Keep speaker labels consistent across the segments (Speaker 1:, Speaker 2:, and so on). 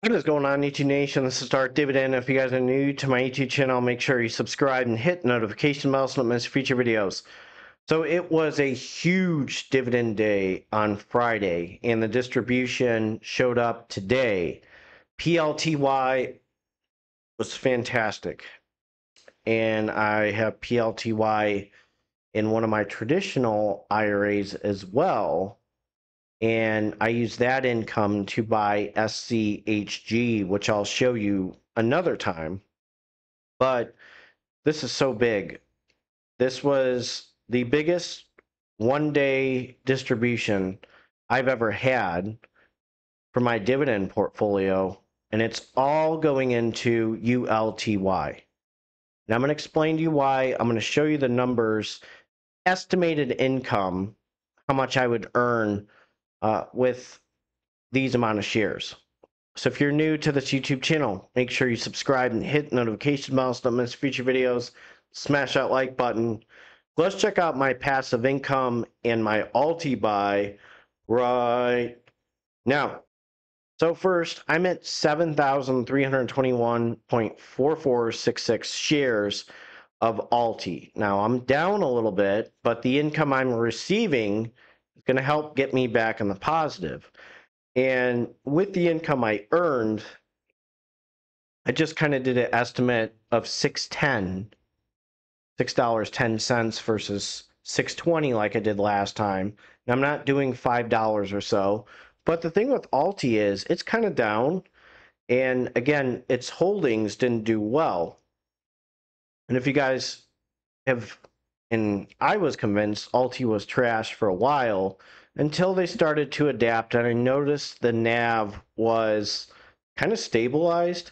Speaker 1: What is going on, YouTube Nation? This is Dark Dividend. If you guys are new to my YouTube channel, make sure you subscribe and hit notification bell so you don't miss future videos. So it was a huge dividend day on Friday, and the distribution showed up today. PLTY was fantastic, and I have PLTY in one of my traditional IRAs as well. And I use that income to buy SCHG, which I'll show you another time. But this is so big. This was the biggest one-day distribution I've ever had for my dividend portfolio, and it's all going into ULTY. Now I'm going to explain to you why. I'm going to show you the numbers, estimated income, how much I would earn with these amount of shares. So if you're new to this YouTube channel, make sure you subscribe and hit the notification bell so don't miss future videos. Smash that like button. Let's check out my passive income and my Alti buy right now. So first, I'm at 7,321.4466 shares of Alti. Now I'm down a little bit, but the income I'm receiving is going to help get me back in the positive. And with the income I earned, I just kind of did an estimate of $6.10 versus $6.20 like I did last time. Now I'm not doing $5 or so, but the thing with Alti is it's kind of down, and again, its holdings didn't do well. And if you guys have, and I was convinced Alti was trash for a while until they started to adapt, and I noticed the NAV was kind of stabilized.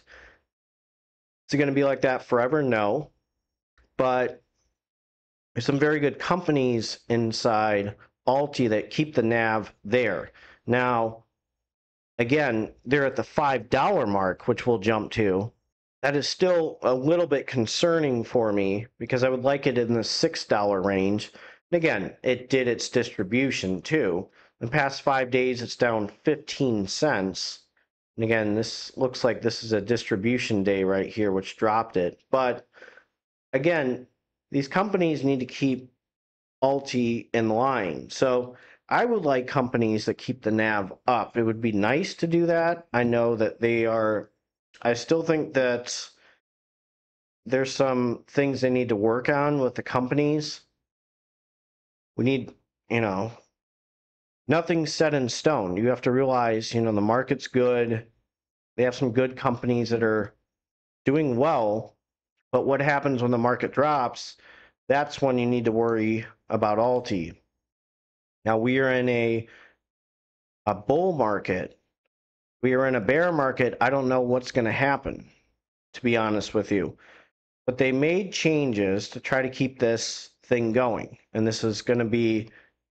Speaker 1: Is it going to be like that forever? No. But there's some very good companies inside Alti that keep the NAV there. Now, again, they're at the $5 mark, which we'll jump to. That is still a little bit concerning for me because I would like it in the $6 range. And again, it did its distribution too. In the past 5 days, it's down 15 cents. And again, this looks like this is a distribution day right here, which dropped it. But again, these companies need to keep Alti in line. So I would like companies that keep the NAV up. It would be nice to do that. I know that they are, I still think that there's some things they need to work on with the companies. We need, nothing's set in stone. You have to realize, the market's good. They have some good companies that are doing well. But what happens when the market drops? That's when you need to worry about Alti. Now we are in a bull market. We are in a bear market. I don't know what's going to happen, to be honest with you. But they made changes to try to keep this thing going. And this is going to be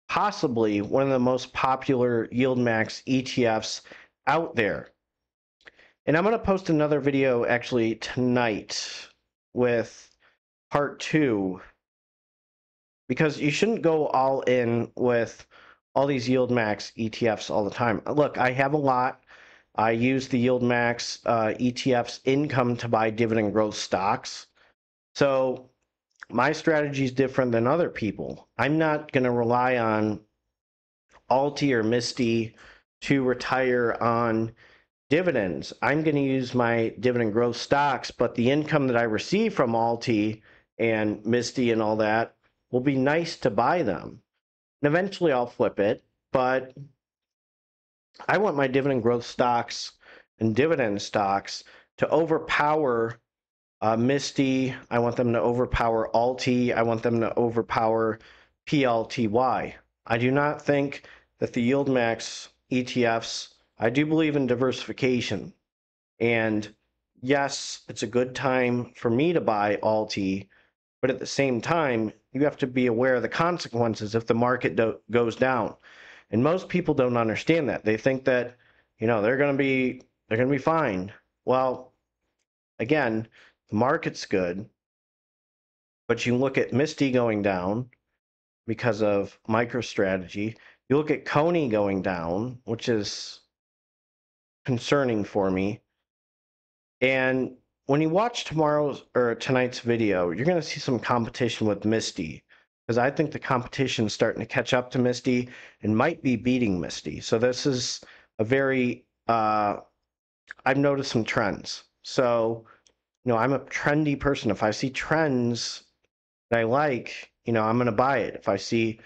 Speaker 1: possibly one of the most popular YieldMax ETFs out there. And I'm going to post another video actually tonight with part 2, because you shouldn't go all in with all these YieldMax ETFs all the time. Look, I have a lot. I use the YieldMax ETF's income to buy dividend growth stocks. So my strategy is different than other people. I'm not going to rely on Alti or Misty to retire on dividends. I'm going to use my dividend growth stocks, but the income that I receive from Alti and Misty and all that will be nice to buy them. And eventually I'll flip it, but I want my dividend growth stocks and dividend stocks to overpower Misty. I want them to overpower Alti. I want them to overpower PLTY. I do not think that the YieldMax ETFs, I do believe in diversification. And yes, it's a good time for me to buy Alti, but at the same time, you have to be aware of the consequences if the market goes down. And most people don't understand that. They think that, they're going to be fine. Well, again, the market's good, but you look at Misty going down because of MicroStrategy. You look at Coney going down, which is concerning for me. And when you watch tomorrow's or tonight's video, you're going to see some competition with Misty, because I think the competition is starting to catch up to Misty and might be beating Misty. So this is a very, I've noticed some trends. So, I'm a trendy person. If I see trends that I like, I'm going to buy it. If I see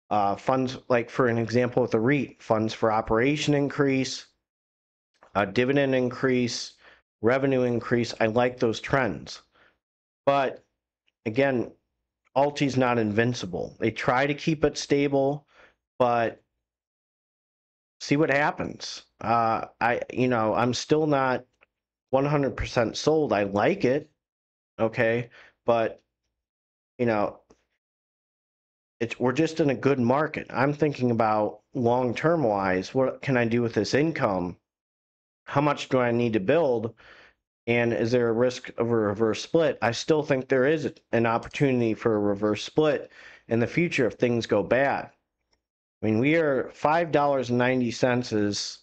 Speaker 1: funds, like for an example with the REIT, funds for operation increase, dividend increase, revenue increase, I like those trends. But again, Alti's not invincible. They try to keep it stable, but see what happens. I'm still not 100% sold. I like it, okay, but you know, we're just in a good market. I'm thinking about long-term wise, what can I do with this income? How much do I need to build? And is there a risk of a reverse split? I still think there is an opportunity for a reverse split in the future if things go bad. I mean, we are $5.90 is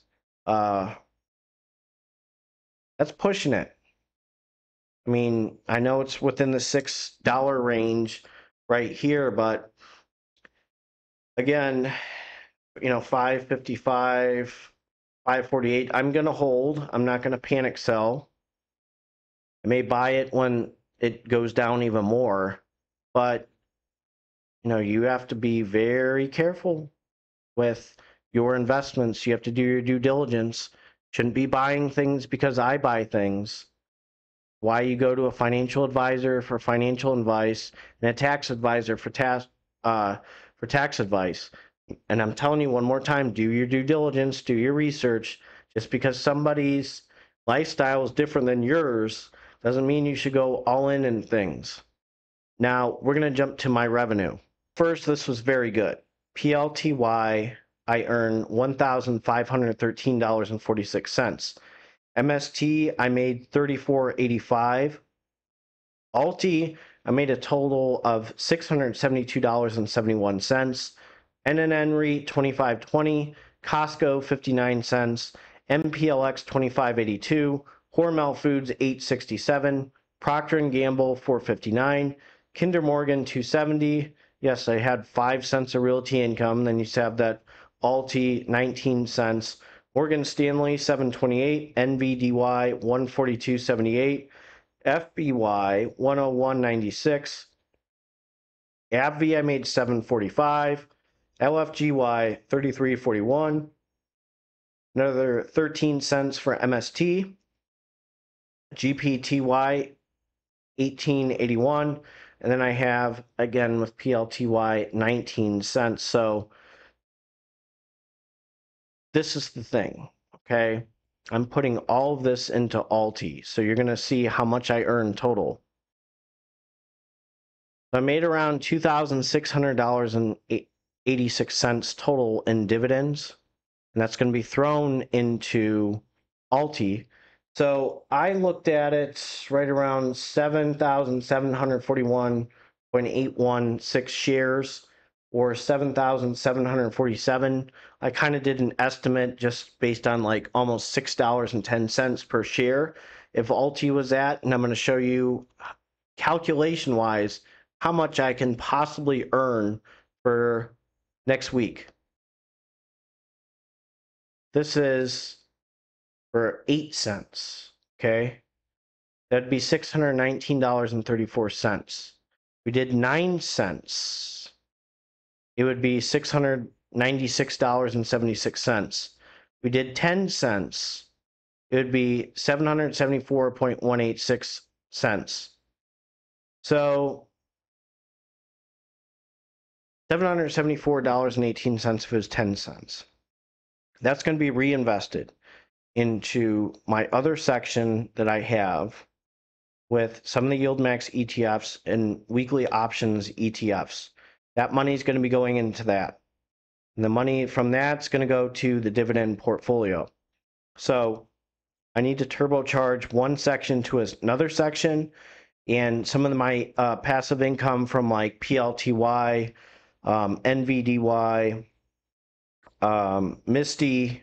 Speaker 1: that's pushing it. I mean, I know it's within the $6 range right here, but again, 555, 548, I'm gonna hold. I'm not gonna panic sell. I may buy it when it goes down even more, but you have to be very careful with your investments. You have to do your due diligence. Shouldn't be buying things because I buy things. Why you go to a financial advisor for financial advice and a tax advisor for tax advice. And I'm telling you one more time, do your due diligence, do your research. Just because somebody's lifestyle is different than yours doesn't mean you should go all in things. Now, we're going to jump to my revenue. First, this was very good. PLTY, I earned $1,513.46. MST, I made $34.85. Alti, I made a total of $672.71. NNN REIT, $25.20. Costco, 59 cents. MPLX, $25.82. Hormel Foods, $8.67. Procter & Gamble, $4.59. Kinder Morgan, $2.70. Yes, I had 5 cents of realty income. Then you have that Alti, 19 cents. Morgan Stanley, $7.28. NVDY, $142.78. FBY, $101.96. AbbVie, I made $7.45. LFGY, $33.41. Another 13 cents for MST. GPTY, $18.81. And then I have, again, with PLTY, 19 cents. So this is the thing, okay? I'm putting all of this into Alti. So you're going to see how much I earn total. So I made around $2,600.86 total in dividends. And that's going to be thrown into Alti. So I looked at it right around 7,741.816 shares, or 7,747. I kind of did an estimate just based on like almost $6.10 per share if Alti was at, and I'm going to show you calculation wise how much I can possibly earn for next week. This is for 8 cents, okay? That'd be $619.34. We did 9 cents. It would be $696.76. We did 10 cents. It would be 774.186 cents. So $774.18 if it was 10 cents. That's going to be reinvested into my other section that I have with some of the Yield Max ETFs and weekly options ETFs. That money is going to be going into that. And the money from that's going to go to the dividend portfolio. So I need to turbocharge one section to another section, and some of my passive income from like PLTY, NVDY, Misty,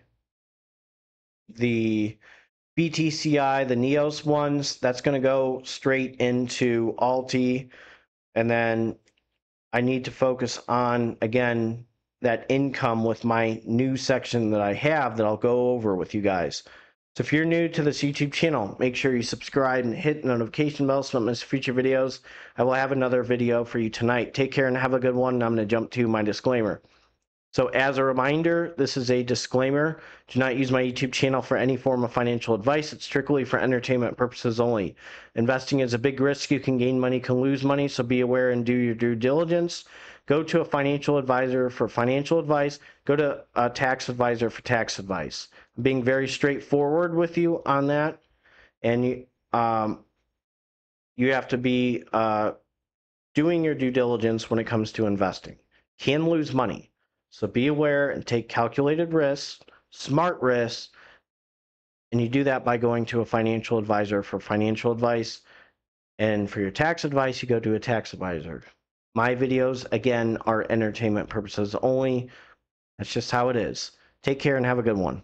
Speaker 1: the BTCI, the NEOS ones, that's going to go straight into Alti. And then I need to focus on, again, that income with my new section that I have that I'll go over with you guys. So if you're new to this YouTube channel, make sure you subscribe and hit the notification bell so you don't miss future videos. I will have another video for you tonight. Take care and have a good one. And I'm going to jump to my disclaimer. So as a reminder, this is a disclaimer. Do not use my YouTube channel for any form of financial advice. It's strictly for entertainment purposes only. Investing is a big risk. You can gain money, can lose money, so be aware and do your due diligence. Go to a financial advisor for financial advice. Go to a tax advisor for tax advice. I'm being very straightforward with you on that. And you have to be doing your due diligence when it comes to investing. Can lose money. So be aware and take calculated risks, smart risks, and you do that by going to a financial advisor for financial advice. And for your tax advice, you go to a tax advisor. My videos, again, are entertainment purposes only. That's just how it is. Take care and have a good one.